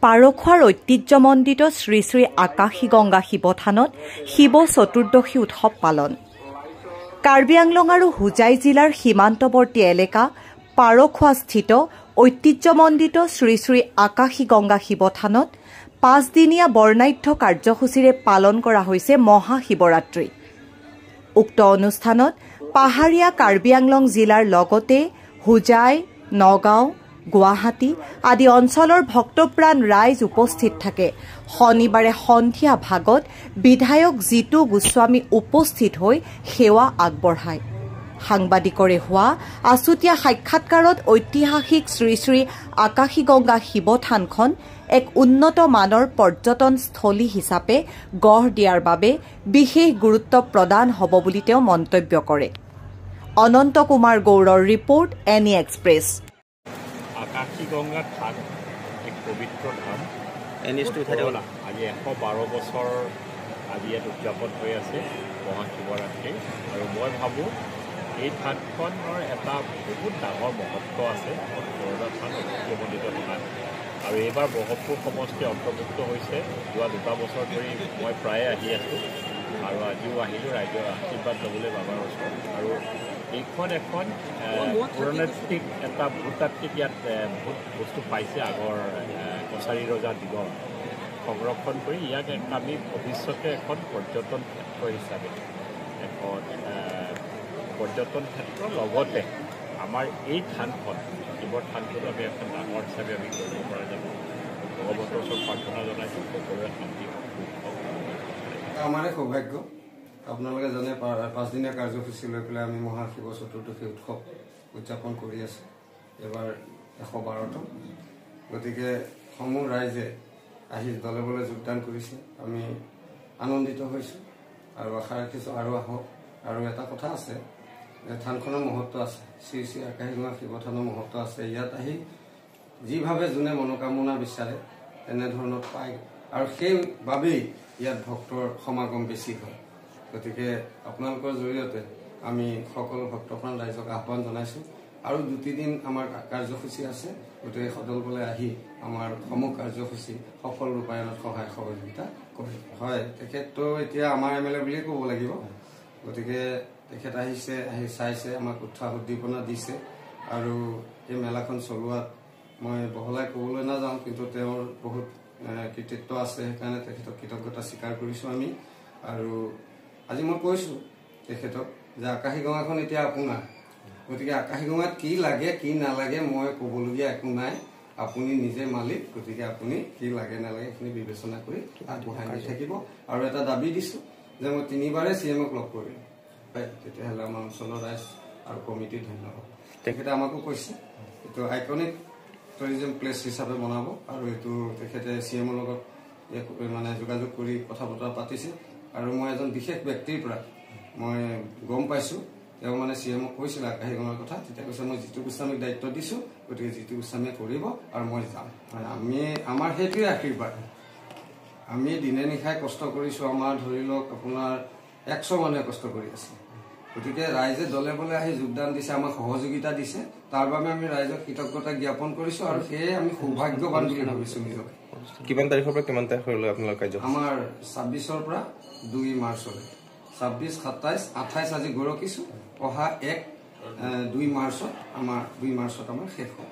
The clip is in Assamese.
পাৰখোৱাৰ ঐতিহ্যমণ্ডিত শ্ৰী শ্ৰী আকাশী গংগা শিৱথানত শিৱ চতুৰ্দশী উৎসৱ পালন। কাৰ্বি আংলং আৰু হোজাই জিলাৰ সীমান্তৱৰ্তী এলেকা পাৰখোৱাস্থিত ঐতিহ্যমণ্ডিত শ্ৰী শ্ৰী আকাশী গংগা শিৱথানত 5 দিনীয়া বৰ্ণাঢ্য কাৰ্যসূচীৰে পালন কৰা হৈছে মহাশিৱৰাত্ৰি। উক্ত অনুষ্ঠানত পাহাৰীয়া কাৰ্বি আংলং জিলাৰ লগতে হোজাই, নগাঁও, গুৱাহাটী আদি অঞ্চলৰ ভক্তপ্ৰাণ ৰাইজ উপস্থিত থাকে। শনিবাৰে সন্ধিয়া ভাগত বিধায়ক জিতু গোস্বামী উপস্থিত হৈ সেৱা আগবঢ়ায়। সাংবাদিকৰে হোৱা আছুতীয়া সাক্ষাৎকাৰত ঐতিহাসিক শ্ৰী শ্ৰী আকাশী গংগা শিৱথানখন এক উন্নত মানৰ পৰ্যটনস্থলী হিচাপে গঢ় দিয়াৰ বাবে বিশেষ গুৰুত্ব প্ৰদান হ'ব বুলি তেওঁ মন্তব্য কৰে। অনন্ত কুমাৰ গৌৰৰ ৰিপৰ্ট, এনি এক্সপ্ৰেছ। আকাশী গংগা থান এক পবিত্ৰ ধাম। আজি 112 বছৰ আজি ইয়াত উদযাপন হৈ আছে মহাশিৱৰাত্ৰি। আৰু মই ভাবোঁ এই থানখনৰ এটা বহুত ডাঙৰ মহত্ব আছে। পুৰণা থান, ঐতিহ্যমণ্ডিত থান। আৰু এইবাৰ ব্ৰহ্মপুৰ সমষ্টি অন্তৰ্ভুক্ত হৈছে। যোৱা 2 বছৰ ধৰি মই প্ৰায়ে আহি আছোঁ আৰু আজিও আহিলোঁ ৰাইজৰ আশীৰ্বাদ ল'বলৈ বাবাৰ ওচৰত। আৰু এইখন এখন পুৰণাতাত্ত্বিক এটা ভূতাত্ত্বিক ইয়াত বহুত বস্তু পাইছে আগৰ কছাৰী ৰজা দিগৰ সংৰক্ষণ কৰি ইয়াক আমি ভৱিষ্যতে এখন পৰ্যটন ক্ষেত্ৰ হিচাপে এখন পৰ্যটন ক্ষেত্ৰৰ লগতে আমাৰ এই থানখন শিৱৰ থানখনো আমি এখন ডাঙৰ হিচাপে আমি কৰিব পৰা যাব। ভগৱন্তৰ ওচৰত প্ৰাৰ্থনা জনাইছোঁ সকলোৰে শান্তি আমাৰে সৌভাগ্য। আপোনালোকে জানে 5 দিনীয়া কাৰ্যসূচী লৈ পেলাই আমি মহাশিৱ চতুৰ্দশী উৎসৱ উদযাপন কৰি আছোঁ। এবাৰ 112তম। গতিকে সমূহ ৰাইজে আহি দলে বলে যোগদান কৰিছে। আমি আনন্দিত হৈছোঁ আৰু আশা ৰাখিছোঁ আৰু আহক। আৰু এটা কথা আছে, থানখনৰ মহত্ব আছে, শ্ৰী শ্ৰী আকাশী গংগা শিৱথানৰ মহত্ব আছে। ইয়াত আহি যিভাৱে যোনে মনোকামনা বিচাৰে তেনেধৰণত পায় আৰু সেইবাবেই ইয়াত ভক্তৰ সমাগম বেছি হয়। গতিকে আপোনালোকৰ জৰিয়তে আমি সকলো ভক্তপ্ৰাণ ৰাইজক আহ্বান জনাইছোঁ। আৰু 2-3 দিন আমাৰ কাৰ্যসূচী আছে। গতিকে সদলবলে আহি আমাৰ সমূহ কাৰ্যসূচী সফল ৰূপায়ণত সহায় সহযোগিতা কৰে। হয়, তেখেততো এতিয়া আমাৰ MLA বুলিয়ে ক'ব লাগিব। গতিকে তেখেত আহিছে, আহি চাইছে, আমাক উৎসাহ উদ্দীপনা দিছে। আৰু এই মেলাখন চলোৱাত মই বহলাই ক'বলৈ নাযাওঁ, কিন্তু তেওঁৰ বহুত কৃতিত্ব আছে। সেইকাৰণে তেখেতক কৃতজ্ঞতা স্বীকাৰ কৰিছোঁ আমি। আৰু আজি মই কৈছোঁ তেখেতক যে আকাশী গংগাখন এতিয়া আপোনাৰ। গতিকে আকাশী গংগাত কি লাগে কি নালাগে মই ক'বলগীয়া একো নাই। আপুনি নিজে মালিক। গতিকে আপুনি কি লাগে নালাগে সেইখিনি বিবেচনা কৰি আগবঢ়াই দি থাকিব। আৰু এটা দাবী দিছোঁ যে মই 3বাৰে CMক লগ কৰিলোঁ। তেতিয়াহ'লে আমাৰ অঞ্চলৰ ৰাইজ আৰু কমিটি ধন্যবাদ। তেখেতে আমাকো কৈছে এইটো আইকনিক টুৰিজম প্লেচ হিচাপে বনাব। আৰু এইটো তেখেতে CMৰ লগত মানে যোগাযোগ কৰি কথা বতৰা পাতিছে। আৰু মই এজন বিশেষ ব্যক্তিৰ পৰা মই গম পাইছোঁ, তেওঁ মানে CMক কৈছিলে আকাশী গংগাৰ কথা। তেতিয়া কৈছে মই জিতু গোস্বামীক দায়িত্ব দিছোঁ। গতিকে জিতু গোস্বামীয়ে কৰিব আৰু মই যাম। আমাৰ সেইটোৱে আশীৰ্বাদ। আমি দিনে নিশাই কষ্ট কৰিছোঁ। আমাৰ ধৰি লওক আপোনাৰ 100 মানুহে কষ্ট কৰি আছে। গতিকে ৰাইজে দলে বলে আহি যোগদান দিছে, আমাক সহযোগিতা দিছে। তাৰ বাবে আমি ৰাইজক কৃতজ্ঞতা জ্ঞাপন কৰিছোঁ। আৰু সেয়ে আমি সৌভাগ্যৱান বুলি ভাবিছোঁ নিজকে। কিমান তাৰিখৰ পৰা কিমান তাৰিখলৈ আপোনালোকৰ কাৰ্য? আমাৰ 26ৰ পৰা 2 মাৰ্চলৈ। 26, 27, 28 আজি গৈ ৰখিছোঁ। অহা 2 মাৰ্চত আমাৰ শেষ হ'ব।